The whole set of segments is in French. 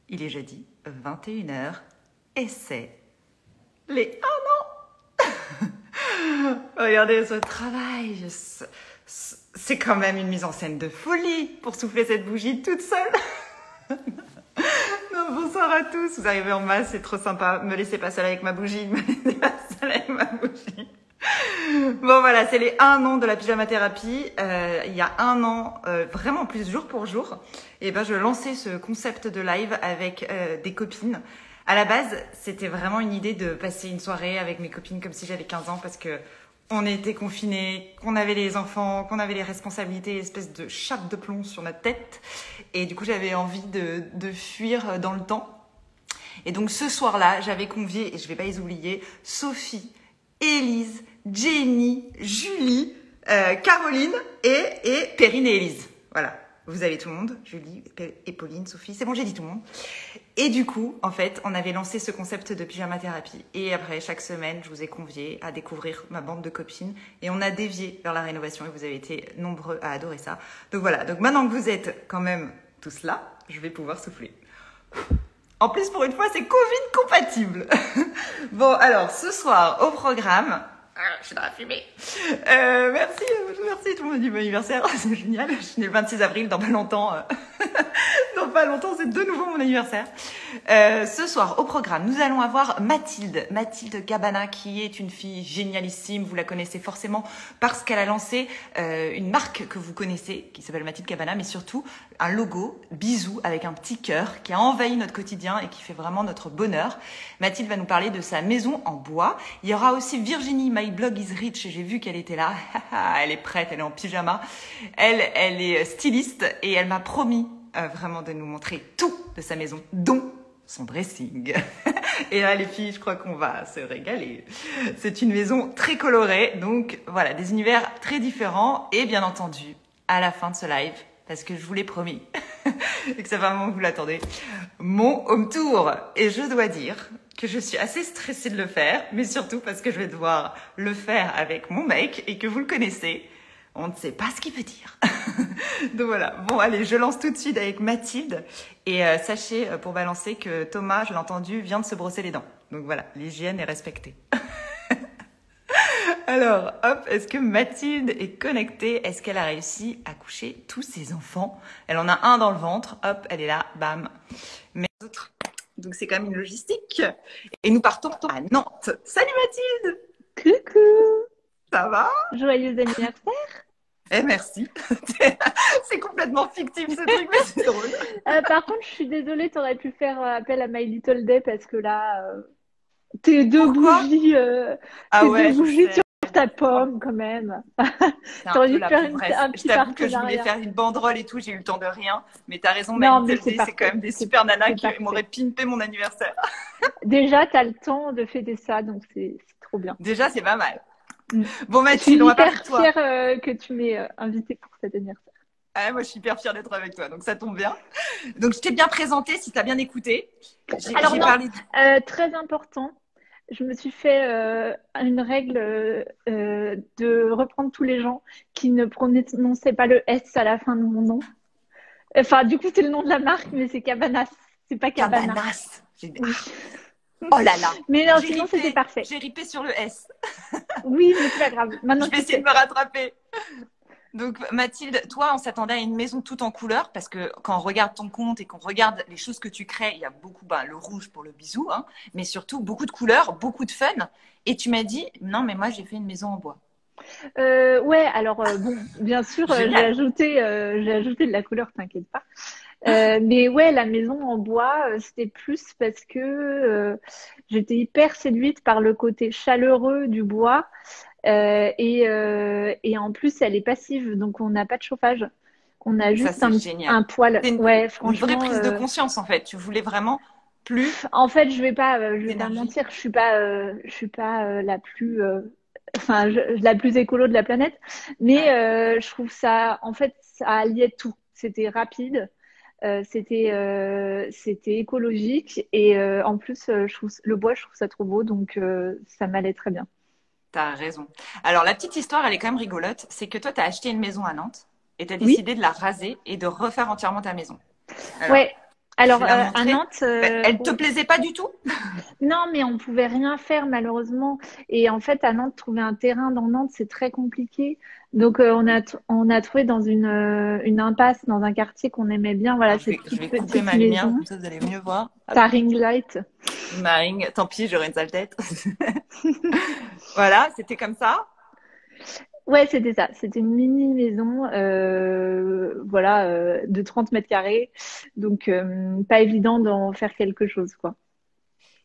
Il est jeudi, 21 h, et c'est les 1 an. Regardez ce travail. C'est quand même une mise en scène de folie pour souffler cette bougie toute seule. Non, bonsoir à tous. Vous arrivez en masse, c'est trop sympa. Me laissez pas seule avec ma bougie. Me laissez pas seule avec ma bougie. Bon voilà, c'est les 1 an de la pyjama thérapie. Il y a 1 an, vraiment plus jour pour jour, et ben je lançais ce concept de live avec des copines. À la base, c'était vraiment une idée de passer une soirée avec mes copines comme si j'avais 15 ans parce que on était confinés, qu'on avait les enfants, qu'on avait les responsabilités, espèce de chape de plomb sur notre tête. Et du coup, j'avais envie de fuir dans le temps. Et donc ce soir-là, j'avais convié, et je vais pas les oublier, Sophie, Élise, Jenny, Julie, Caroline et Perrine et Élise. Voilà, vous avez tout le monde, Julie et Pauline, Sophie, c'est bon, j'ai dit tout le monde. Et du coup, en fait, on avait lancé ce concept de pyjama thérapie. Et après, chaque semaine, je vous ai convié à découvrir ma bande de copines. Et on a dévié vers la rénovation et vous avez été nombreux à adorer ça. Donc voilà, donc maintenant que vous êtes quand même tous là, je vais pouvoir souffler. En plus, pour une fois, c'est Covid compatible. Bon, alors, ce soir, au programme... je suis dans la fumée. Merci, tout le monde dit bon anniversaire. C'est génial. Je suis née le 26 avril, dans pas longtemps. Dans pas longtemps, c'est de nouveau mon anniversaire. Ce soir, au programme, nous allons avoir Mathilde Cabana, qui est une fille génialissime. Vous la connaissez forcément parce qu'elle a lancé une marque que vous connaissez, qui s'appelle Mathilde Cabana, mais surtout un logo, bisous, avec un petit cœur, qui a envahi notre quotidien et qui fait vraiment notre bonheur. Mathilde va nous parler de sa maison en bois. Il y aura aussi Virginie, My Blog is Rich. J'ai vu qu'elle était là. Elle est prête, elle est en pyjama. Elle est styliste et elle m'a promis vraiment de nous montrer tout de sa maison, dont son dressing. Et là, les filles, je crois qu'on va se régaler. C'est une maison très colorée, donc voilà, des univers très différents. Et bien entendu, à la fin de ce live, parce que je vous l'ai promis, et que ça fait un moment que vous l'attendez, mon home tour. Et je dois dire que je suis assez stressée de le faire, mais surtout parce que je vais devoir le faire avec mon mec et que vous le connaissez. On ne sait pas ce qu'il veut dire. Donc voilà. Bon, allez, je lance tout de suite avec Mathilde. Et sachez, pour balancer, que Thomas, je l'ai entendu, vient de se brosser les dents. Donc voilà, l'hygiène est respectée. Alors, hop, est-ce que Mathilde est connectée? Est-ce qu'elle a réussi à coucher tous ses enfants? Elle en a un dans le ventre. Hop, elle est là, bam. Mais les autres. Donc c'est quand même une logistique. Et nous partons à Nantes. Salut Mathilde! Coucou! Ça va? Joyeux anniversaire! Eh merci. C'est complètement fictif ce truc, mais c'est drôle. Par contre, je suis désolée, t'aurais pu faire appel à My Little Day parce que là, tes deux Pourquoi? bougies, Ah tes ouais, deux je bougies sais. sur ta pomme quand même. C'est un T'aurais peu dû la faire pauvresse. un Je petit t'avoue que je voulais partenariat. faire une banderole et tout, j'ai eu le temps de rien. Mais t'as raison, Non, My mais Little c'est Day, c'est quand parfait. même des super nanas C'est qui parfait. m'auraient pimpé mon anniversaire. Déjà, t'as le temps de fêter ça, donc c'est trop bien. Déjà, c'est pas mal. Mm. Bon Je suis Mathilde, on va parler hyper de toi. fière que tu m'aies invitée pour cet anniversaire. Ah, moi, je suis hyper fière d'être avec toi, donc ça tombe bien. Donc, je t'ai bien présenté, si tu as bien écouté. Alors J'ai non, parlé très important. Je me suis fait une règle de reprendre tous les gens qui ne prononçaient pas le S à la fin de mon nom. Enfin, du coup, c'est le nom de la marque, mais c'est Cabanas. C'est pas Cabana. Cabanas. Oui. Oh là là. Mais non, sinon, c'était parfait. J'ai ripé sur le S. Oui, mais c'est pas grave. Maintenant, Je vais essayer de me rattraper. Donc Mathilde, toi, on s'attendait à une maison toute en couleur parce que quand on regarde ton compte et qu'on regarde les choses que tu crées, il y a beaucoup, le rouge pour le bisou, hein, mais surtout beaucoup de couleurs, beaucoup de fun. Et tu m'as dit, non, mais moi, j'ai fait une maison en bois. Ouais, alors bon, bien sûr, j'ai ajouté de la couleur, t'inquiète pas. Mais ouais, la maison en bois, c'était plus parce que j'étais hyper séduite par le côté chaleureux du bois. Et en plus, elle est passive, donc on n'a pas de chauffage. On a juste Ça, c'est génial. un poil. C'est Ouais, une franchement. vraie prise de conscience, en fait. Tu voulais vraiment plus En fait, je vais pas d'énergie. mentir, je suis pas la plus, enfin, la plus écolo de la planète, mais je trouve ça, en fait, ça alliait tout. C'était rapide. C'était écologique et en plus le bois je trouve ça trop beau donc ça m'allait très bien. T'as raison. Alors, la petite histoire, elle est quand même rigolote. C'est que toi, tu as acheté une maison à Nantes et tu as Oui, décidé de la raser et de refaire entièrement ta maison. Alors, ouais. Alors, Tu l'as à montrée. Nantes, Elle te plaisait pas du tout? non, mais on pouvait rien faire malheureusement. Et en fait, à Nantes, trouver un terrain dans Nantes, c'est très compliqué. Donc, on a trouvé dans une impasse, dans un quartier qu'on aimait bien. Voilà, Alors, cette je toute vais couper petite ma lumière, maison, comme ça vous allez mieux voir. Hop. sa ring light. Maring, tant pis, j'aurai une sale tête. Voilà, c'était comme ça. Ouais, c'était ça. C'était une mini maison, voilà, de 30 mètres carrés. Donc, pas évident d'en faire quelque chose, quoi.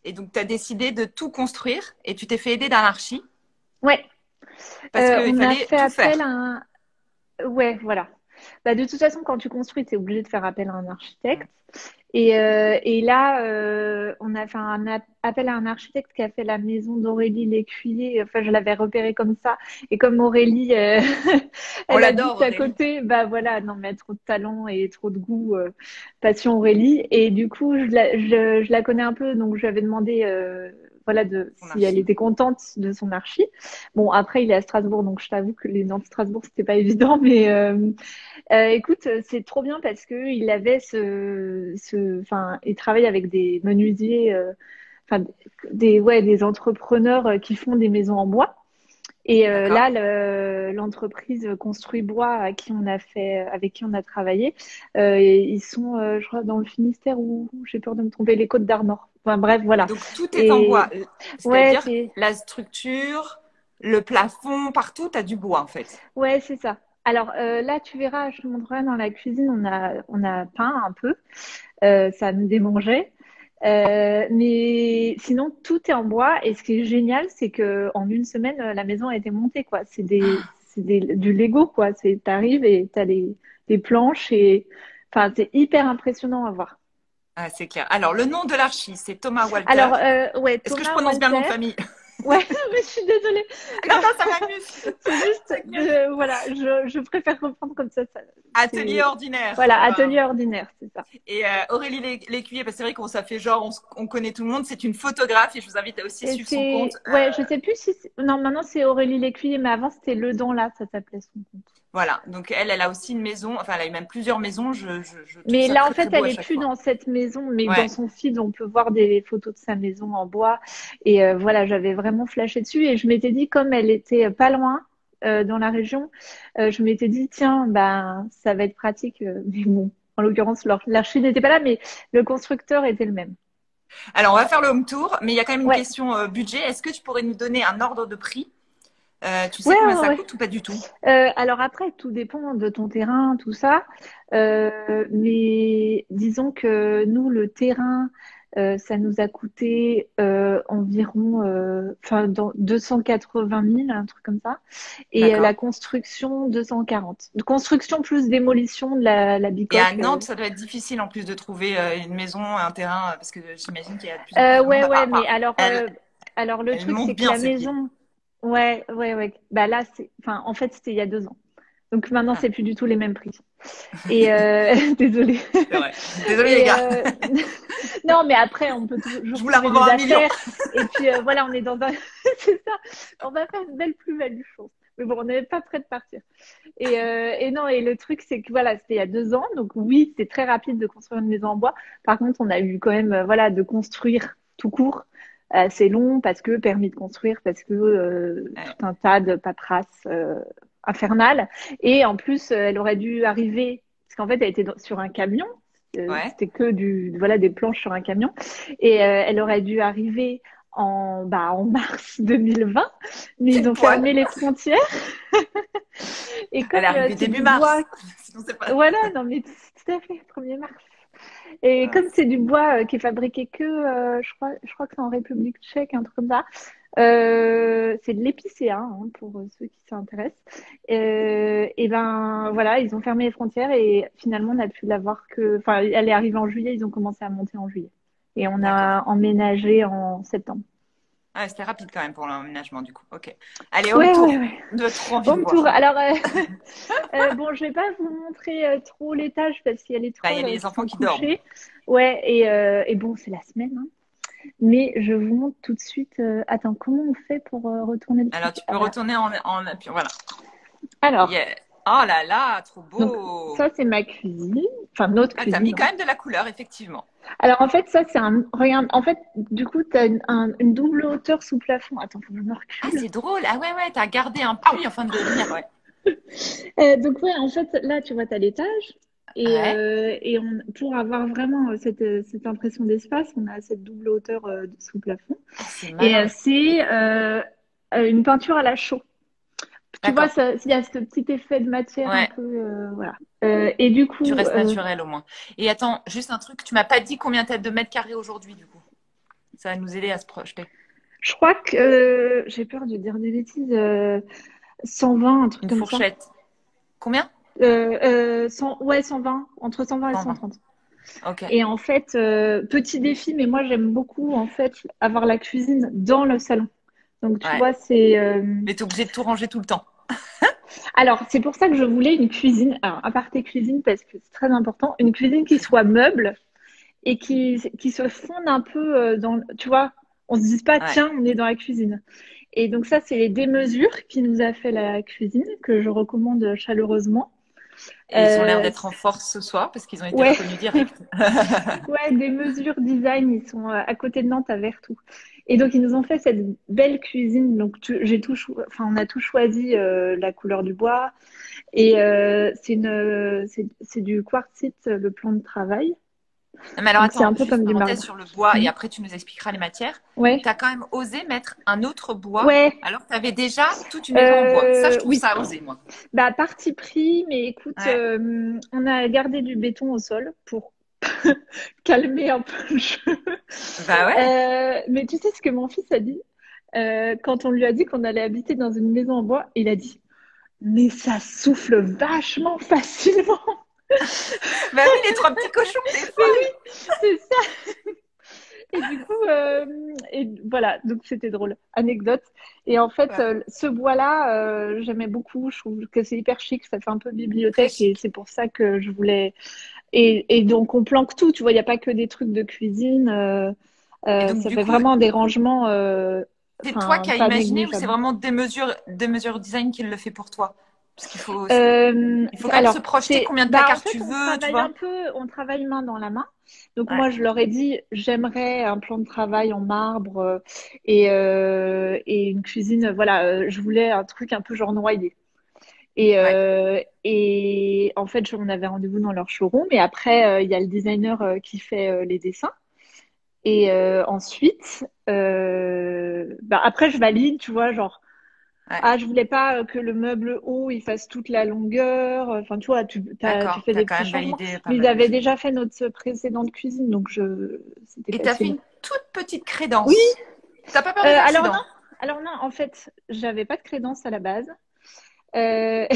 Et donc, tu as décidé de tout construire et tu t'es fait aider d'un archi Ouais, parce qu'il on a fallait fait tout appel faire. à un. Ouais, voilà. Bah, de toute façon, quand tu construis, tu es obligé de faire appel à un architecte. Et là, on a fait appel à un architecte qui a fait la maison d'Aurélie Lécuyer. Enfin, je l'avais repérée comme ça. Et comme Aurélie, On elle l'adore, habite à Aurélie. côté, bah voilà, non, mais trop de talent et trop de goût, passion Aurélie. Et du coup, je la connais un peu, donc je lui avais demandé, voilà, Son si elle archi. était contente de son archi. Bon, après, il est à Strasbourg, donc je t'avoue que les Nantes Strasbourg, c'était pas évident, mais écoute, c'est trop bien parce que il avait enfin, il travaille avec des menuisiers, enfin, ouais, des entrepreneurs qui font des maisons en bois. Et D'accord. là, l'entreprise Construit Bois avec qui on a travaillé, ils sont, je crois, dans le Finistère ou j'ai peur de me tromper, les Côtes d'Armor. Enfin bref, Et voilà. donc, tout est en Et bois. ouais, C'est-à-dire la structure, le plafond, partout, tu as du bois, en fait. c'est ça. Alors là, tu verras, je te montrerai dans la cuisine, on a peint un peu. Ça me démangeait. Mais sinon, tout est en bois. Et ce qui est génial, c'est que en une semaine, la maison a été montée, quoi. Du Lego, quoi. T'arrives et t'as des planches et, enfin, c'est hyper impressionnant à voir. Ah, c'est clair. Alors, le nom de l'archi, c'est Thomas Walter. Alors, ouais, Est-ce que je Thomas prononce bien le nom de Walter. famille? Ouais, mais je suis désolée. Non, non, ça m'amuse. C'est juste T'inquiète. voilà, je préfère reprendre comme ça. Atelier C'est, ordinaire. voilà, atelier ordinaire, c'est ça. Et Aurélie Lécuyer, parce que c'est vrai qu'on ça fait genre, on connaît tout le monde, c'est une photographe et je vous invite à aussi Et suivre son compte. ouais, je sais plus si, non, maintenant c'est Aurélie Lécuyer, mais avant c'était Le Don là, ça s'appelait son compte. Voilà, donc elle a aussi une maison, enfin elle a eu même plusieurs maisons, je trouve Mais ça là, en très fait, très beau elle à est chaque plus fois. dans cette maison, mais dans Ouais, son feed, on peut voir des photos de sa maison en bois. Et voilà, j'avais vraiment flashé dessus. Et je m'étais dit, comme elle était pas loin dans la région, je m'étais dit, tiens, ben, ça va être pratique. Mais bon, en l'occurrence, l'archi n'était pas là, mais le constructeur était le même. alors on va faire le home tour, mais il y a quand même une Ouais, question budget. Est-ce que tu pourrais nous donner un ordre de prix? Tu sais ouais, combien ouais, ça ouais. coûte ou pas du tout? Alors après, tout dépend de ton terrain, tout ça. Mais disons que nous, le terrain, ça nous a coûté environ enfin, dans 280 000, un truc comme ça. Et D'accord. la construction, 240. De construction plus démolition de la Et à bicoque. Nantes, ça doit être difficile en plus de trouver une maison, un terrain, parce que j'imagine qu'il y a de plus en plus de Ouais, monde. ouais, Enfin, mais alors le elle truc, monte c'est que bien la cette ville. maison, ouais, ouais, ouais. Bah là, enfin, en fait, c'était il y a 2 ans. Donc maintenant, Ah, c'est plus du tout les mêmes prix. Et désolée. c'est vrai. Désolée les Et gars, non, mais après, on peut je toujours vous la trouver revends des 1 million. affaires. Et puis voilà, on est dans un. C'est ça. On va faire une belle plus-value, je pense. Mais bon, on n'est pas prêt de partir. Et non, et le truc, c'est que voilà, c'était il y a 2 ans. Donc oui, c'est très rapide de construire une maison en bois. Par contre, on a eu quand même, voilà, de construire tout court. C'est long parce que permis de construire, parce que Ouais. tout un tas de paperasse infernale. Et en plus, elle aurait dû arriver, parce qu'en fait, elle était sur un camion. Ouais. C'était que voilà, des planches sur un camion. Et elle aurait dû arriver en mars 2020, mais ils Pile ont poil. fermé les frontières. Et Elle est comme arrivée c'est début du bois, mars. Sinon, c'est pas. voilà, non mais tout à fait, 1er mars. Et Ah, comme c'est du bois qui est fabriqué que, je crois que c'est en République tchèque, un truc comme ça. C'est de l'épicéa hein, pour ceux qui s'intéressent. Et ben voilà, ils ont fermé les frontières et finalement on a pu l'avoir que. Enfin, elle est arrivée en juillet, ils ont commencé à monter en juillet. Et on d'accord. a emménagé en septembre. Ah, c'était rapide quand même pour l'emménagement du coup. Ok. Allez, home Ouais, ouais, tour. ouais. De trop envie de Home tour. voir. Alors, bon, je vais pas vous montrer trop l'étage parce qu'il y a les Bah, il y a trolls les qui enfants sont qui dorment. couchés. Ouais, et bon, c'est la semaine, hein. Mais je vous montre tout de suite. Attends, comment on fait pour retourner le Alors, truc? tu peux retourner en appuyant. Voilà. Alors, Yeah. Oh là là, trop Donc beau. ça, c'est ma cuisine, enfin notre Ah, t'as mis cuisine, quand hein. même de la couleur, effectivement. Alors en fait, ça, c'est un... Regarde, en fait, du coup, tu as une double hauteur sous plafond. Attends, faut que je me Ah, recule. c'est drôle. Ah ouais, ouais, t'as gardé un puits en fin de lumière, ouais. Donc ouais, en fait, là, tu vois, tu as l'étage. Ouais. Pour avoir vraiment cette impression d'espace, on a cette double hauteur sous plafond. Ah, c'est Et malin. c'est une peinture à la chaux. Tu vois, D'accord. ça, il y a ce petit effet de matière un Ouais. peu, voilà. Et du Tu coup, restes naturel au moins. Et attends, juste un truc, tu m'as pas dit combien t'as de mètres carrés aujourd'hui, du coup. Ça va nous aider à se projeter. je crois que j'ai peur de dire des bêtises, 120, un truc Une comme ça. fourchette. Combien? 120, entre 120 et 120. 130. Ok. Et en fait, petit défi, mais moi j'aime beaucoup en fait avoir la cuisine dans le salon. Donc tu Ouais. vois, c'est Mais t'es obligé de tout ranger tout le temps. alors c'est pour ça que je voulais une cuisine, alors aparté cuisine parce que c'est très important, une cuisine qui soit meuble et qui se fonde un peu dans, tu vois, on se dise pas Ouais. tiens, on est dans la cuisine. Et donc ça, c'est les démesures qui nous a fait la cuisine que je recommande chaleureusement. Et ils ont l'air Euh, d'être en force ce soir parce qu'ils ont été ouais, reconnus direct. ouais, des mesures design, ils sont à côté de Nantes à Vertou. Et donc ils nous ont fait cette belle cuisine. Donc enfin on a tout choisi, la couleur du bois et c'est du quartzite le plan de travail. Non, mais alors Donc c'est attends, un peu juste comme du parenthèse marbre. sur le bois et Hmm. après tu nous expliqueras les matières. Ouais, T'as quand même osé mettre un autre bois ouais, alors que t'avais déjà toute une maison en bois. Ça, je trouve oui. ça osé, moi. Bah parti pris, mais écoute, Ouais. on a gardé du béton au sol pour calmer un peu le jeu. Bah ouais. Mais tu sais ce que mon fils a dit? Quand on lui a dit qu'on allait habiter dans une maison en bois, il a dit, mais ça souffle vachement facilement. Bah oui, les trois petits cochons, t'es Mais folle. oui, c'est ça. Et du coup, et voilà, donc c'était drôle. Anecdote. Et en fait, Ouais. ce bois-là, j'aimais beaucoup. Je trouve que c'est hyper chic. Ça fait un peu Très bibliothèque et chic. c'est pour ça que je voulais. Et donc, on planque tout. Tu vois, il n'y a pas que des trucs de cuisine. Et donc, Ça du fait coup, vraiment des rangements, c'est toi enfin, qui as pas imaginé ou c'est négligeables. vraiment des mesures design qui le fait pour toi? Parce qu'il faut, il faut quand même se Alors, projeter combien de bah, en placards fait, tu veux, tu vois? on travaille main dans la main. Donc, Ouais. moi, je leur ai dit, j'aimerais un plan de travail en marbre et une cuisine. Voilà, je voulais un truc un peu genre noyer. Ouais. Et en fait, on avait rendez-vous dans leur showroom. Et après, il y a le designer qui fait les dessins. Et ensuite, bah, après, je valide, tu vois, genre. Ouais. Ah, je voulais pas que le meuble haut il fasse toute la longueur. Enfin, tu vois, tu D'accord. fais T'as des quand petits même changements. validé pas Mais ils mal de avaient choses. déjà fait notre précédente cuisine, donc c'était Et t'as fait facile. une toute petite Oui, crédence. T'as pas peur des alors non, accidents? en fait, j'avais pas de crédence à la base. Euh,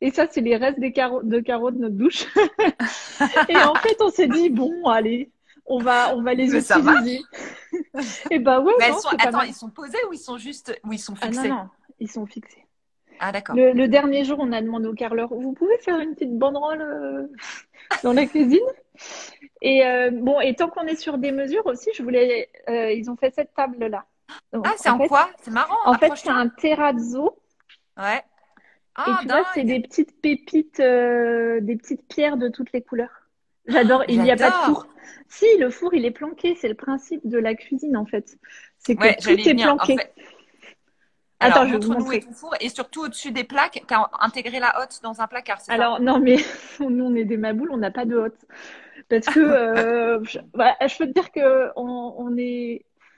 et ça, c'est les restes de carreaux de notre douche. Et en fait, on s'est dit, bon, allez, on va les Mais ça marche. utiliser. Et bah ouais, Mais elles non, sont, c'est pas attends, mal. ils sont posés ou ils sont juste, ou ils sont Ah non, fixés? non, ils sont fixés. Ah, d'accord. Le dernier jour, on a demandé au carreleur, vous pouvez faire une petite banderole dans la cuisine? Et bon, et tant qu'on est sur des mesures aussi, ils ont fait cette table-là. Ah, Donc c'est en quoi? C'est marrant. en fait, c'est Approche-toi. un terrazzo. Ouais. Et Ah, tu vois, c'est dingue. des petites pépites, des petites pierres de toutes les couleurs. J'adore. Il n'y a pas de J'adore. four. Si, le four, il est planqué. C'est le principe de la cuisine, en fait. C'est que Ouais, tout j'allais y est venir. En planqué. fait, alors Attends, je vais vous montre-nous où est montrer. ton four et surtout au-dessus des plaques, t'as intégré la hotte dans un placard, c'est ça? Alors, non, mais nous, on est des maboules, on n'a pas de hotte. Parce que bah, je peux te dire que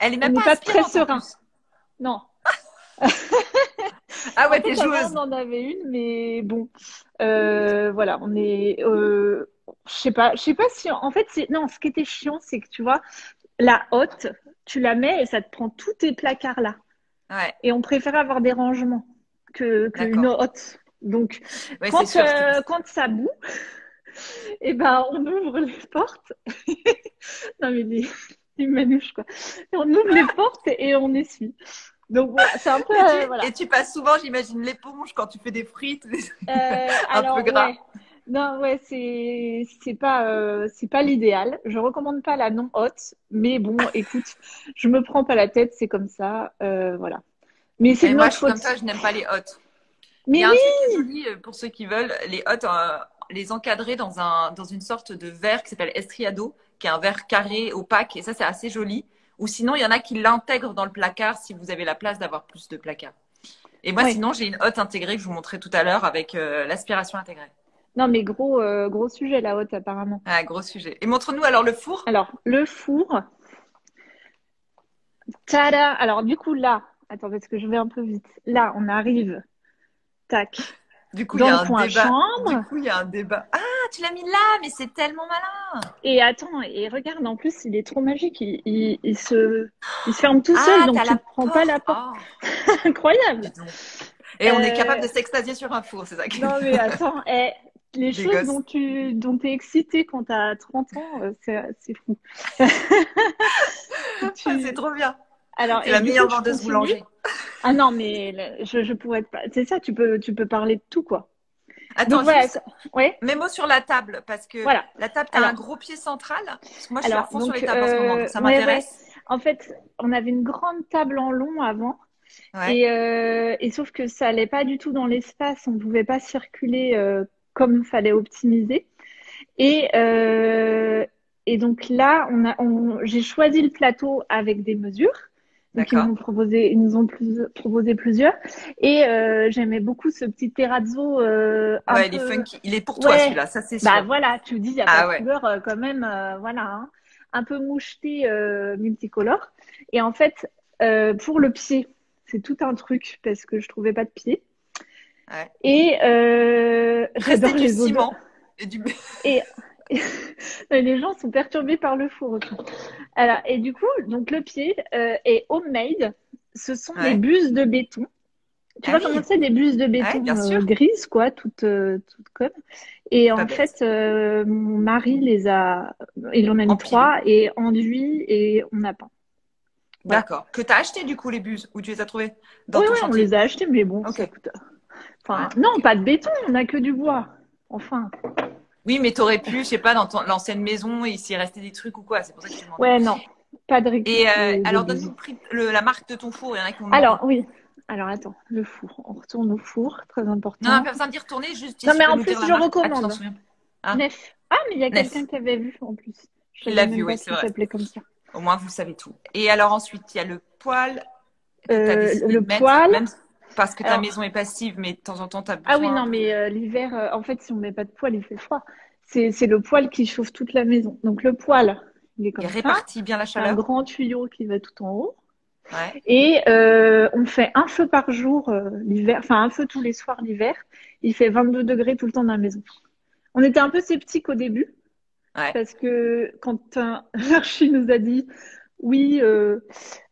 Elle est on même n'est pas pas très aspirante en serein. plus. Non. Ah En ouais, fait, t'es avant, joueuse. on en avait une, mais bon, voilà, je sais pas si, en fait, non, ce qui était chiant, c'est que tu vois, la hotte, tu la mets et ça te prend tous tes placards là. Ouais, Et on préfère avoir des rangements qu'une d'accord. hotte. Donc, Ouais, c'est sûr. quand ça boue, et ben, on ouvre les portes. Non, mais des manouches, quoi. Et on ouvre les portes et on essuie. Donc, bon, c'est un peu, Et voilà. tu passes souvent, j'imagine, l'éponge quand tu fais des frites, un peu Alors gras. ouais, non ouais c'est pas l'idéal. Je recommande pas la non haute, mais bon écoute, je me prends pas la tête, c'est comme ça, voilà. Mais c'est Et de moi, je notre suis comme toi, faute. je n'aime pas les hottes. Il y Mais a oui, un truc qui est joli pour ceux qui veulent, les hottes, les encadrer dans une sorte de verre qui s'appelle estriado, qui est un verre carré, opaque, et ça, c'est assez joli. Ou sinon, il y en a qui l'intègrent dans le placard si vous avez la place d'avoir plus de placards. Et moi, ouais. sinon, j'ai une hotte intégrée que je vous montrais tout à l'heure avec l'aspiration intégrée. Non, mais gros sujet la haute apparemment. Ah, gros sujet. Et montre-nous alors le four. Alors, le four. Tada! Alors, du coup, là, attends, parce que je vais un peu vite. Là, on arrive, tac, Du coup, il y dans a le un coin débat. chambre. Ah, tu l'as mis là, mais c'est tellement malin. Et attends, et regarde, en plus, il est trop magique. Il se ferme tout seul, Ah, donc t'as tu la ne prends pas la porte. porte. Oh, Incroyable! dis donc. Et on est capable Euh, de s'extasier sur un four, c'est ça qui est non, mais attends, les des choses gosses. dont tu es excité quand tu as 30 ans, c'est fou. Ah, c'est Tu... trop bien. Alors, C'est et la du coup, meilleure je vendeuse continue. boulanger. Ah non, mais je pourrais pas. C'est ça, tu peux parler de tout, quoi. Donc Attends, voilà, juste, ouais, mes mots sur la table, parce que voilà. la table, t'as un Alors, gros pied central. Parce que moi, je suis à alors, fond sur donc, les tables en ce moment, donc ça ouais. m'intéresse. En fait, on avait une grande table en long avant, Ouais, et sauf que ça allait pas du tout dans l'espace, on pouvait pas circuler comme il fallait optimiser. Et, euh, et donc là, j'ai choisi le plateau avec des mesures. Donc d'accord. ils nous ont proposé plusieurs. Et j'aimais beaucoup ce petit terrazzo un Ouais, il est peu. funky. Il est pour toi, Ouais, celui-là, ça, c'est bah sûr. voilà, tu dis, il n'y a pas Ah de ouais, couleur quand même, voilà, hein. Un peu moucheté, multicolore. Et en fait, pour le pied, c'est tout un truc parce que je trouvais pas de pied. ouais. Et Rester j'adore du les odeurs. ciment et du... Et les gens sont perturbés par le four aussi. Alors, et du coup, donc le pied est homemade. Ce sont des Ouais. buses de béton. Tu Ah vois comment oui, c'est des buses de ouais, béton bien sûr. grises, quoi, toutes connes. Et Pas en bête. fait, mon mari il en a mis Empilé. 3 et enduit et on a peint. Voilà. D'accord. Que t'as acheté, du coup, les buses, ou tu les as trouvées dans Oui, ton oui, on les chantier? a achetés, mais bon, Ok. ça coûte. Ouais, Enfin, non, ok. pas de béton, on n'a que du bois. Enfin, Oui, mais t'aurais pu, je sais pas, dans l'ancienne maison, et s'il restait des trucs ou quoi. C'est pour ça que je te demandais. ouais, non, pas de Et récup de alors, donne-nous buse. la marque de ton four. Il y en a qui m'ont Alors, demandé. oui. Alors, attends, le four. On retourne au four, très Non, non, important. pas besoin d'y retourner, juste si Non, tu mais peux en nous dire plus, la je marque. Ah, tu t'en recommande. souviens? Hein? Nef. Ah, mais il y a quelqu'un Nef. qui avait vu en plus. Je Qui savais l'a vu, même oui, pas c'est qu'il vrai. s'appelait comme ça. Au moins, vous savez tout. Et alors ensuite, il y a le poêle que tu as décidé Le de mettre, poêle. même parce que ta Alors, maison est passive, mais de temps en temps, tu as ah oui, besoin non, de... mais l'hiver, en fait, si on met pas de poêle, il fait froid. C'est le poêle qui chauffe toute la maison. Donc, le poêle, il est Il comme ça. répartit bien la C'est un chaleur. grand tuyau qui va tout en haut. Ouais, Et on fait un feu par jour l'hiver, enfin un feu tous les soirs l'hiver. Il fait 22 degrés tout le temps dans la maison. On était un peu sceptiques au début ouais. parce que quand l'archi nous a dit oui,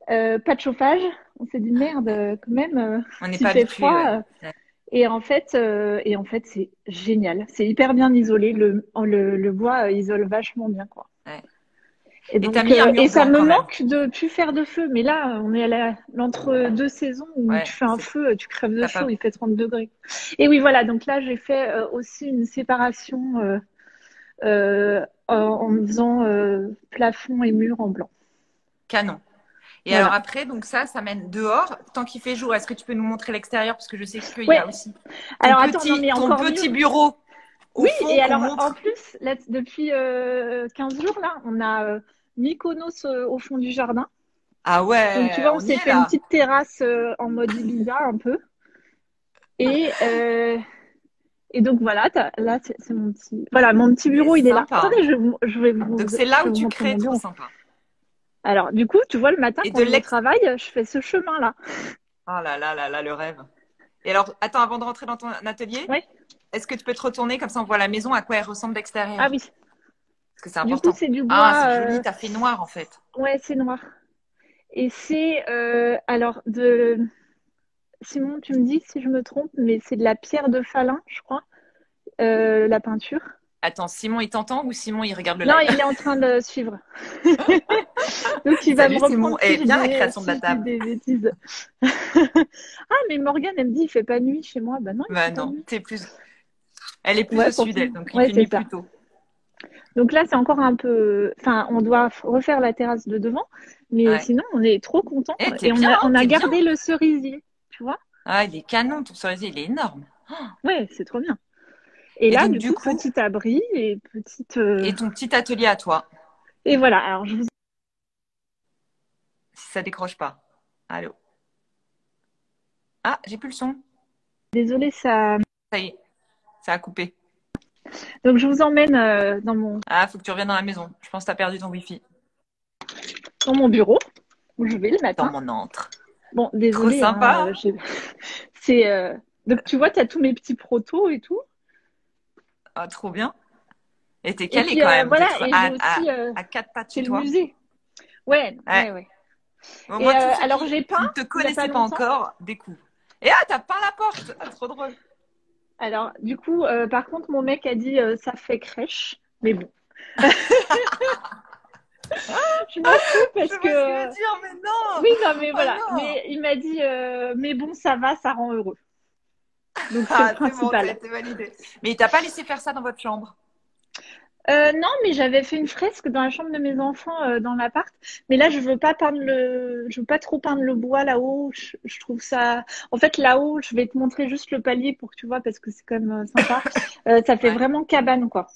pas de chauffage, on s'est dit merde quand même, On n'est s'il pas fait habitué, froid. ouais. Ouais. Et en fait c'est génial. C'est hyper bien isolé. Le bois isole vachement bien quoi. Ouais. Et Et t'as donc, mis un et mur ça blanc me quand même. manque de plus faire de feu. Mais là, on est à l'entre-deux saisons où tu Ouais, fais un feu, tu crèves de t'as chaud, pas... il fait 30 degrés. Et oui, voilà. Donc là, j'ai fait aussi une séparation en faisant plafond et mur en blanc. Canon. Et alors Voilà. après, donc ça mène dehors. Tant qu'il fait jour, est-ce que tu peux nous montrer l'extérieur? Parce que je sais qu'il y Ouais. a aussi Alors attends, non, mais ton encore petit mieux. bureau au Oui, fond et qu'on alors en montre. plus, là, depuis 15 jours, là, on a Mykonos au fond du jardin. Ah Donc tu ouais, vois, on on y s'est est fait une là. petite terrasse en mode Ibiza un peu. Et, Et donc voilà, là c'est mon petit Il est bureau, il est là. sympa, hein. Attendez, je vais Donc c'est là je où vais vous tu montrer crées, mon trop bureau. sympa. Alors du coup, tu vois, le matin Et quand de je vais au l'ex... travail, je fais ce chemin-là. Oh là là là là, le rêve. Et alors, attends, avant de rentrer dans ton atelier, Ouais. est-ce que tu peux te retourner comme ça on voit la maison à quoi elle ressemble Ah d'extérieur? oui. Parce que c'est Du coup, important. c'est du Ah, bois. c'est joli, t'as fait noir en fait. Ouais, c'est noir. Et c'est alors Simon, tu me dis si je me trompe, mais c'est de la pierre de Falin, je crois, la peinture. Attends, Simon il t'entend ou Simon il regarde le Non, live? il est en train de suivre. Donc il va me Salut Simon. reprendre Eh, bien la création de la si je dis table. des bêtises. Ah, mais Morgane, elle me dit, il fait pas nuit chez moi. Bah non, il Bah fait pas non, nuit. t'es plus... Elle est plus Ouais, au sud, elle, donc il ouais, fait c'est nuit ça. plus tôt. Donc là, c'est encore un peu. Enfin, on doit refaire la terrasse de devant, mais Ouais. sinon, on est trop contents Eh, t'es et bien, hein, on a t'es bien. gardé le cerisier, tu vois. Ah, il est canon, ton cerisier, il est énorme. Ouais, c'est trop bien. Et Et là, donc, du du coup, coup, petit abri et petite. et ton petit atelier à toi, Et voilà. Alors, je vous si ça décroche pas. Allô? Ah, j'ai plus le son. désolée, ça. Ça y est, ça a coupé. Donc, je vous emmène Ah, faut que tu reviennes dans la maison. Je pense que tu as perdu ton wifi. dans mon bureau où je vais le Dans matin. mon antre. Bon, Trop désolée, hein, sympa. c'est. Donc, tu vois, tu as tous mes petits protos et tout. Ah, trop bien. Et t'es Et calé puis, quand même voilà. d'être Et j'ai aussi. à quatre pattes C'est chez le toi. musée. Ouais, Ouais. ouais, ouais. Au Et moins, tous ceux alors, qui j'ai peint ne te il n'y a pas connaissaient pas longtemps. encore découvrent. Et ah, t'as peint la porte. Ah, trop drôle. Alors, du coup, par contre, mon mec a dit ça fait crèche. Mais bon, je m'en fous Je parce vois ce qu'il veut que. dire, mais non. Oui, non, mais Oh voilà. non. Mais il m'a dit mais bon, ça va, ça rend heureux. Donc, c'est le Ah, c'est bon, ça a principal. été validé. Mais il t'a pas laissé faire ça dans votre chambre. Non, mais j'avais fait une fresque dans la chambre de mes enfants dans l'appart. Mais là, je veux pas trop peindre le bois là-haut. Je trouve ça. En fait, là-haut, je vais te montrer juste le palier pour que tu vois parce que c'est quand même sympa. Ça fait Ouais, vraiment cabane, quoi.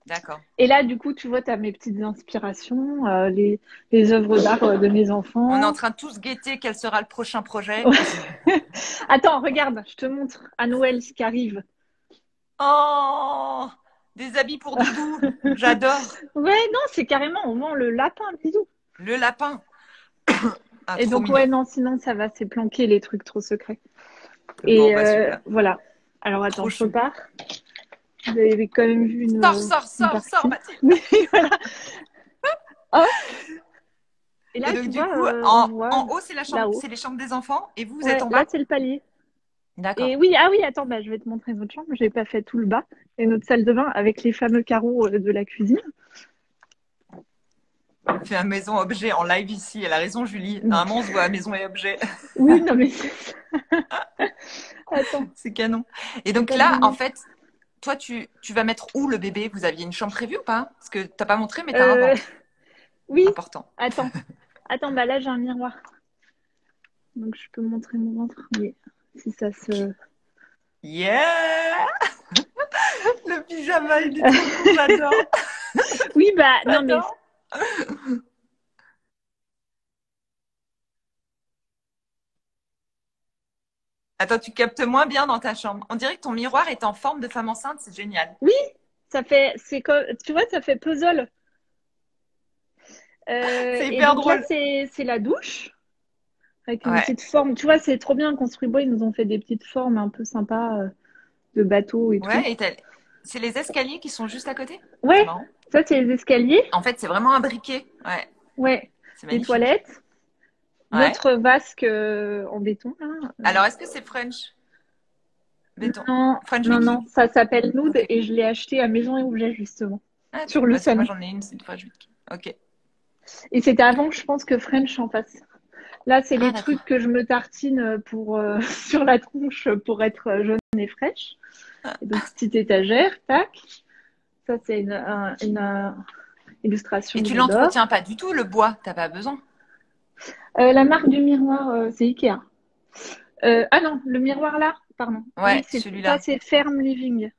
d'accord. Et là, du coup, tu vois, tu as mes petites inspirations, les œuvres d'art de mes On est en enfants. train de tous guetter quel sera le prochain projet. Attends, regarde, je te montre à Noël ce qui arrive. Oh, des habits pour Doudou. J'adore. Ouais, non, c'est carrément, on vend le lapin, bisous. Le lapin. Ah, Et trop donc, mignon. ouais, non, sinon, ça va, c'est planqué les trucs trop secrets. Bon, Et bah super. voilà. Alors, attends, Trop je chou. repars. Vous avez quand même vu Sors, sors, une sors, sors, partie. Mathilde. Oui, voilà. Hop. Et Et là, donc, tu du vois, coup, on voit en haut, c'est la chambre, là-haut. c'est les chambres des enfants. Et vous, vous êtes Ouais, en là, bas? c'est le palier. D'accord. Et oui, ah oui, attends, bah, je vais te montrer notre chambre. J'ai pas fait tout le bas. Et notre salle de bain avec les fameux carreaux de la cuisine. On fait un maison objet en live ici. Elle a raison, Julie. Non. Normalement, on se voit à maison et objet. Oui, non, mais attends, C'est canon. Et je vais donc pas te là, en donner. fait, toi, tu vas mettre où le bébé? Vous aviez une chambre prévue ou pas? Parce que t'as pas montré, mais t'as un Euh, ventre. oui, Important. attends. Attends, bah là, j'ai un miroir. Donc, je peux montrer mon ventre. Mais si ça se. Yeah! Le pyjama, il est trop cool, j'adore. Oui, bah, non, mais. J'adore. Attends, tu captes moins bien dans ta chambre. On dirait que ton miroir est en forme de femme enceinte, c'est génial. Oui, ça fait. C'est comme. Tu vois, ça fait puzzle. C'est Et hyper donc là, drôle. c'est la douche. Avec une Ouais. petite forme. Tu vois, c'est trop bien construit. Bois, ils nous ont fait des petites formes un peu sympas de bateaux et tout. Ouais, et c'est les escaliers qui sont juste à côté? C'est Ouais, marrant. ça, c'est les escaliers. En fait, c'est vraiment un briquet. Ouais, Ouais, c'est les magnifique. toilettes. Ouais. Notre vasque en béton, là. Alors, est-ce que c'est French? Béton. Non, French non, Vicky? non, ça s'appelle Nude Ok. et je l'ai acheté à Maison et Objet, justement, Ah, sur le parce que moi, salon. j'en ai une, c'est une French Vicky. Ok. Et c'était avant, je pense, que French en face. Là, c'est Ah, les d'accord. trucs que je me tartine pour, sur la tronche pour être jeune et fraîche. Et donc, petite étagère, tac. Ça, c'est une illustration Et que tu j'adore. l'entretiens pas du tout, le bois. T'as pas besoin. La marque du miroir, c'est Ikea. Ah non, le miroir là, pardon. Oui, Ouais, ça, celui-là. c'est Ferme Living.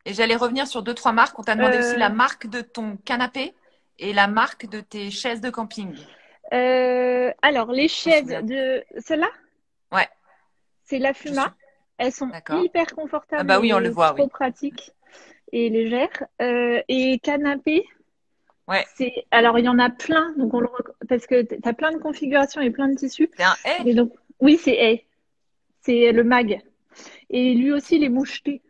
Et j'allais revenir sur deux, trois marques. On t'a demandé aussi la Euh, marque de ton canapé et la marque de tes chaises de camping. alors, les Je me chaises souviens. de celle-là, Ouais, c'est la je Fuma. suis. Elles sont D'accord. hyper Ah confortables bah oui, on le et voit, trop oui. pratiques et légères. Et canapé, Ouais. c'est alors il y en a plein, donc parce que tu as plein de configurations et plein de tissus. C'est un haie. Mais donc oui, c'est le mag. Et lui aussi, il est moucheté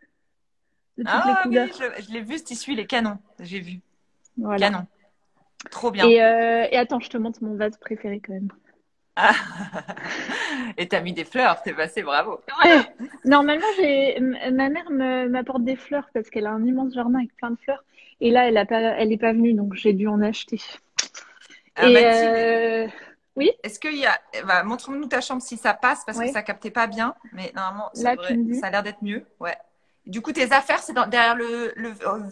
de toutes les Ah oui, couleurs. je l'ai vu, ce tissu, il est canon. J'ai vu. Voilà. Canon. Trop bien. Et attends, je te montre mon vase préféré quand même. Ah. Et t'as mis des fleurs, t'es passé, bravo. Ouais. Normalement, ma mère m'apporte des fleurs parce qu'elle a un immense jardin avec plein de fleurs. Et là, elle est pas venue, donc j'ai dû en acheter. Et Mathilde, oui, est-ce qu'il y a... Bah, montre-nous ta chambre si ça passe parce que ouais. ça captait pas bien. Mais normalement, ça Là, tu devrait... me dis. ça a l'air d'être mieux. Ouais. Du coup, tes affaires, c'est derrière le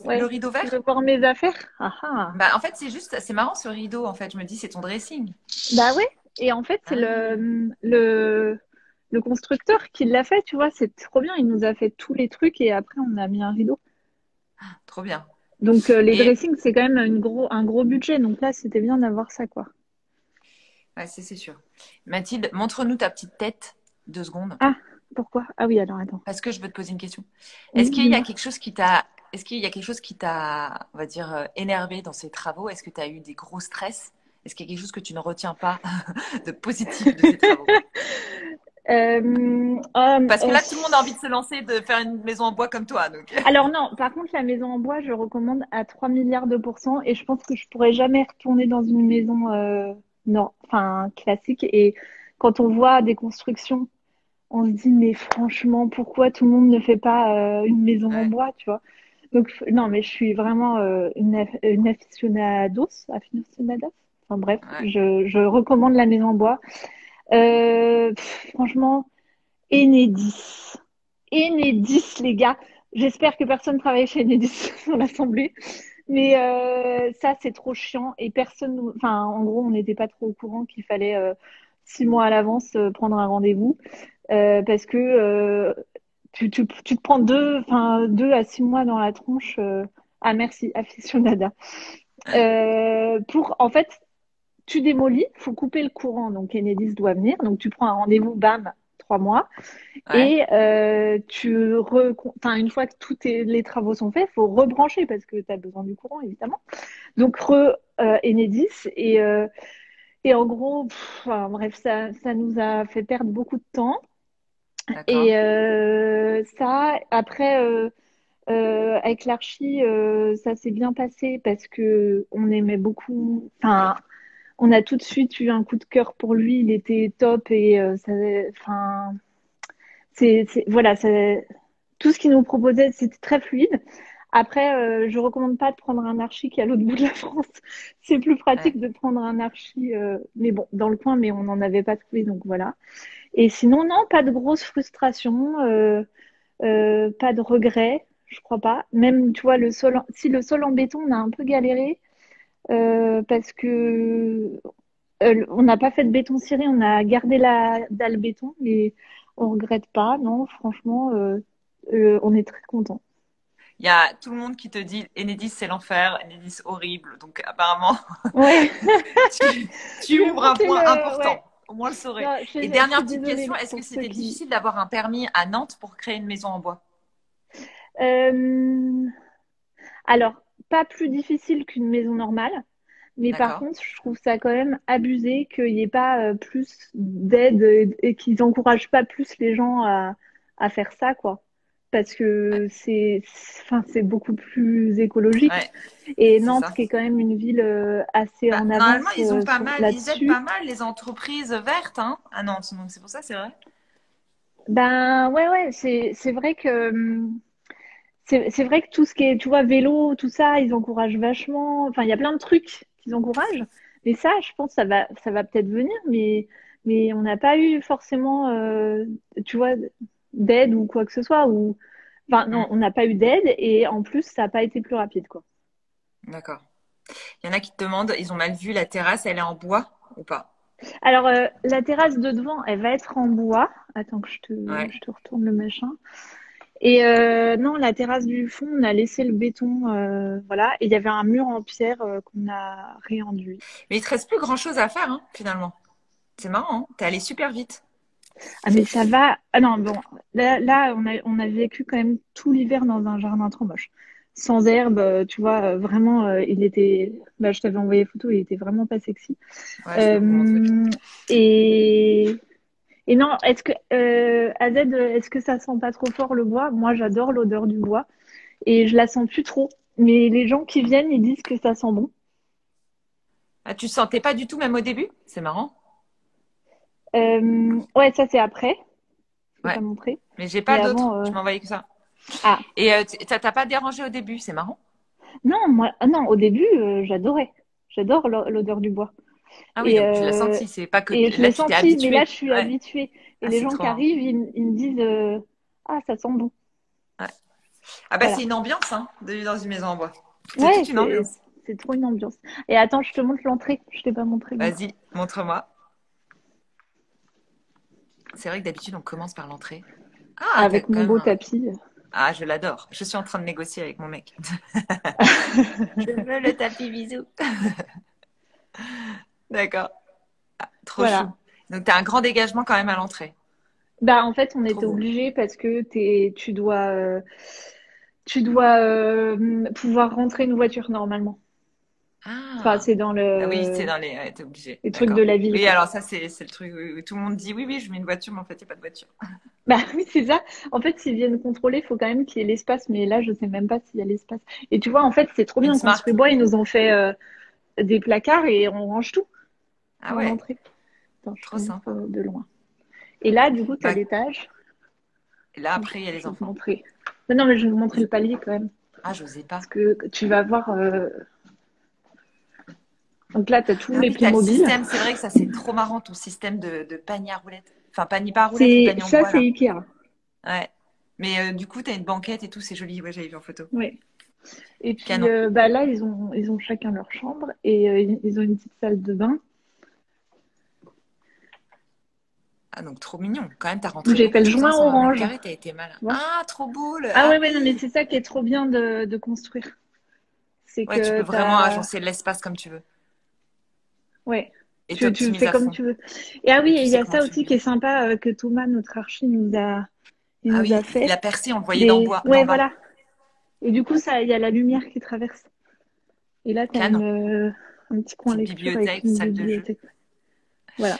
Ouais. rideau Tu veux vert? voir mes affaires? Ah ah. Bah, en fait, c'est juste... C'est marrant ce rideau, en fait. Je me dis, c'est ton dressing. Bah ouais. Et en fait, c'est Ah. le constructeur qui l'a fait, tu vois, c'est trop bien. Il nous a fait tous les trucs et après, on a mis un rideau. Trop bien. Donc, les Et dressings, c'est quand même un gros budget. Donc là, c'était bien d'avoir ça, quoi. ouais, c'est sûr. Mathilde, montre-nous ta petite tête, 2 secondes, Ah, pourquoi? Ah oui, alors attends. parce que je veux te poser une question. Oui, Est-ce qu'il y a dis-moi. quelque chose qui t'a, est-ce qu'il y a quelque chose qui t'a, on va dire, énervé dans ces travaux? Est-ce que tu as eu des gros stress? Est-ce qu'il y a quelque chose que tu ne retiens pas de positif de ces travaux? Parce que là, tout le monde a envie de se lancer, de faire une maison en bois comme toi, donc. Alors non, par contre, la maison en bois, je recommande à 3 milliards de pourcents et je pense que je pourrais jamais retourner dans une maison non, enfin classique. Et quand on voit des constructions, on se dit mais franchement, pourquoi tout le monde ne fait pas une maison en Ouais, bois, tu vois? Donc non, mais je suis vraiment une aficionados, aficionadas. Enfin bref, ouais. je recommande la maison en bois. Franchement, Enedis. Enedis, les gars. J'espère que personne travaille chez Enedis dans l'assemblée. Mais ça, c'est trop chiant. Et personne, enfin, en gros, on n'était pas trop au courant qu'il fallait 6 mois à l'avance prendre un rendez-vous. Parce que tu te prends 2 à 6 mois dans la tronche. Ah, merci, aficionada. En fait, tu démolis, faut couper le courant. Donc, Enedis doit venir. Donc, tu prends un rendez-vous, bam, 3 mois. Ouais. Et enfin, une fois que les travaux sont faits, il faut rebrancher parce que tu as besoin du courant, évidemment. Donc, Enedis. Et en gros, enfin, bref, ça nous a fait perdre beaucoup de temps. D'accord. Et ça, après, avec l'archi, ça s'est bien passé parce que on aimait beaucoup. Enfin, on a tout de suite eu un coup de cœur pour lui. Il était top et enfin, voilà, tout ce qu'il nous proposait, c'était très fluide. Après, je recommande pas de prendre un archi qui est à l'autre bout de la France. C'est plus Ouais. pratique de prendre un archi, mais bon, dans le coin, mais on n'en avait pas trouvé, donc voilà. Et sinon, non, pas de grosse frustration, pas de regrets, je crois pas. Même, tu vois, si le sol en béton, on a un peu galéré parce que on n'a pas fait de béton ciré, on a gardé la dalle béton, mais on regrette pas, non, franchement, on est très content. Il y a tout le monde qui te dit Enedis, c'est l'enfer, Enedis, horrible. Donc, apparemment, Ouais, tu je vais ouvres un monter point le. Ouais, important. Au moins le saurait. non, Et je dernière suis petite désolée question, est-ce que pour ceux c'était qui. difficile d'avoir un permis à Nantes pour créer une maison en bois? Euh, Alors, pas plus difficile qu'une maison normale, mais par D'accord. contre, je trouve ça quand même abusé qu'il n'y ait pas plus d'aide et qu'ils encouragent pas plus les gens à faire ça, quoi. Parce Ouais. que enfin, c'est beaucoup plus écologique. Ouais, Et c'est Nantes, ça. qui est quand même une ville assez Bah, en normalement, avance ils aident pas là-dessus. mal les entreprises vertes hein, à Nantes. Donc, c'est pour ça, c'est vrai. Ben ouais, ouais, c'est vrai que c'est vrai que tout ce qui est, tu vois, vélo, tout ça, ils encouragent vachement. Enfin, il y a plein de trucs qu'ils encouragent. Mais ça, je pense, ça va peut-être venir, mais on n'a pas eu forcément, tu vois, d'aide ou quoi que ce soit. Enfin, non, Hmm, on n'a pas eu d'aide et en plus, ça n'a pas été plus rapide, quoi. d'accord. Il y en a qui te demandent, ils ont mal vu la terrasse, elle est en bois ou pas? Alors, la terrasse de devant, elle va être en bois. Attends que Ouais. je te retourne le machin. Et non, la terrasse du fond, on a laissé le béton, voilà. Et il y avait un mur en pierre qu'on a réenduit. Mais il te reste plus grand-chose à faire, hein, finalement. C'est marrant, hein. T'es allé super vite. Ah mais ça va. Ah non, bon, là on a vécu quand même tout l'hiver dans un jardin trop moche. Sans herbe, tu vois, vraiment, il était. Bah, je t'avais envoyé photo, il était vraiment pas sexy. Ouais, je peux vous montrer. Euh, et, et non, AZ, est-ce que ça sent pas trop fort le bois? Moi, j'adore l'odeur du bois et je la sens plus trop. Mais les gens qui viennent, ils disent que ça sent bon. Ah, tu sentais pas du tout, même au début? C'est marrant. Ouais, ça c'est après. Je peux Ouais. pas montrer. Mais j'ai pas Mais d'autres. avant, Tu m'as envoyé que ça. ah Et ça t'a pas dérangé au début, c'est marrant. non, moi, ah non, au début, j'adorais. J'adore l'odeur du bois. Ah oui, Et, donc tu l'as euh, senti. C'est pas que et je là, l'ai tu t'es senti, mais là, je habitué. suis Ouais. habituée. Et Ah, les c'est gens trop qui marrant. arrivent, ils me disent ah, ça sent bon. Ouais. Ah bah c'est Voilà. une ambiance, hein, de vivre dans une maison en bois. C'est Ouais, toute une ambiance. c'est trop une ambiance. Et attends, je te montre l'entrée. Je t'ai pas montré l'entrée. Vas-y, montre-moi. C'est vrai que d'habitude, on commence par l'entrée. Ah, t'as avec quand mon même beau un... tapis. Ah, je l'adore. Je suis en train de négocier avec mon mec. Je veux le tapis bisou. D'accord. Trop chou. Voilà. Donc, t'as un grand dégagement quand même à l'entrée. Bah, en fait, on Trop était beau. obligé parce que tu dois pouvoir rentrer une voiture normalement. Enfin, Ah. c'est dans Ah oui, c'est le dans les... ouais, t'es obligé. les trucs de D'accord. la ville, Oui, quoi. alors ça, c'est le truc où tout le monde dit oui, oui, je mets une voiture, mais en fait, il n'y a pas de voiture. Bah oui, c'est ça. En fait, s'ils viennent contrôler, il faut quand même qu'il y ait l'espace, mais là, je sais même pas s'il y a l'espace. Et tu vois, en fait, c'est trop Une bien. Smart. Construit bois, ils nous ont fait des placards et on range tout Ah dans ouais, l'entrée. Attends, je te trop montre sympa. de loin. Et là, du coup, tu as Bah, l'étage. et là, Donc, après, il y a je les vais te enfants. montrer. Non, mais je vais te montrer le palier quand même. Ah, j'osais Parce pas. que tu vas voir. Donc là, tu as tous Ah les oui, t'as le Playmobil. système. C'est vrai que ça, c'est trop marrant, ton système de panier à roulettes. Enfin, panier pas à roulettes, le C'est panier en ça, bois, c'est là. Ikea. Ouais. Mais du coup, t'as une banquette et tout, c'est joli. Ouais, j'avais vu en photo. Ouais. Et puis Canon. bah là, ils ont chacun leur chambre et ils ont une petite salle de bain Ah, donc trop mignon. Quand même, t'as où rentré j'ai beaucoup fait de le choses, hein, joint 120 mètres orange. carrés, t'as été malin. Tu vois. Ah, trop beau. Ah Ah ouais, ouais, non, mais oui. c'est ça qui est trop bien de construire. C'est Ouais, tu que peux vraiment t'as. agencer l'espace comme tu veux. Ouais, Et tu le t'optimises fais à comme fond. tu veux. Et ah oui, Et et tu il y sais a comment ça tu aussi qui est l'utilises. sympa que Thomas, notre archi, il Ah nous a oui, il fait. a percé, on le voyait d'en Des. bois, d'en Ouais, bas. voilà. Et du coup, ça, il y a la lumière qui traverse. Et là, tu as Canon. un petit coin Petite lecture avec bibliothèque, une salle de jeu. bibliothèque. Voilà.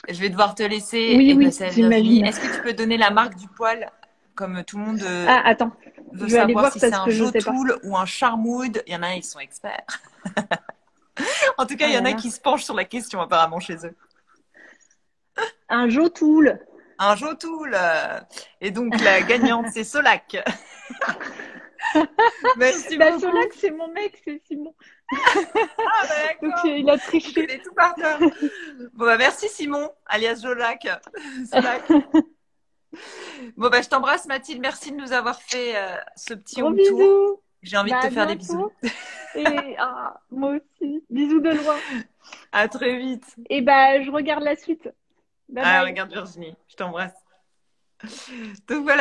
Je vais devoir te laisser Oui, et oui, passer à Virginie. j'imagine. Est-ce que tu peux donner la marque du poil? Comme tout le monde Ah, attends, veut je vais aller savoir voir si c'est parce un que je sais pas. Jotool ou un Charmwood. Il y en a, ils sont experts. En tout cas, Oh il y en là a là. qui se penchent sur la question apparemment chez eux. Un Jotool. Un Jotool. Et donc, la gagnante, c'est Solac. Merci Bah, beaucoup. Solac, c'est mon mec, c'est Simon. Ah, bah Donc, d'accord. il a Tu triché. connais tout par cœur. Bon, bah, merci Simon, alias Jolac. Solac. Bon, bah, je t'embrasse Mathilde. Merci de nous avoir fait ce petit Gros home tour. bisous. J'ai envie de Bah, te à faire des bisous. bientôt. Et moi aussi. Bisous de loin. À très vite. Et bah, je regarde la suite. Bye Ah, bye. regarde Virginie, je t'embrasse. Donc voilà.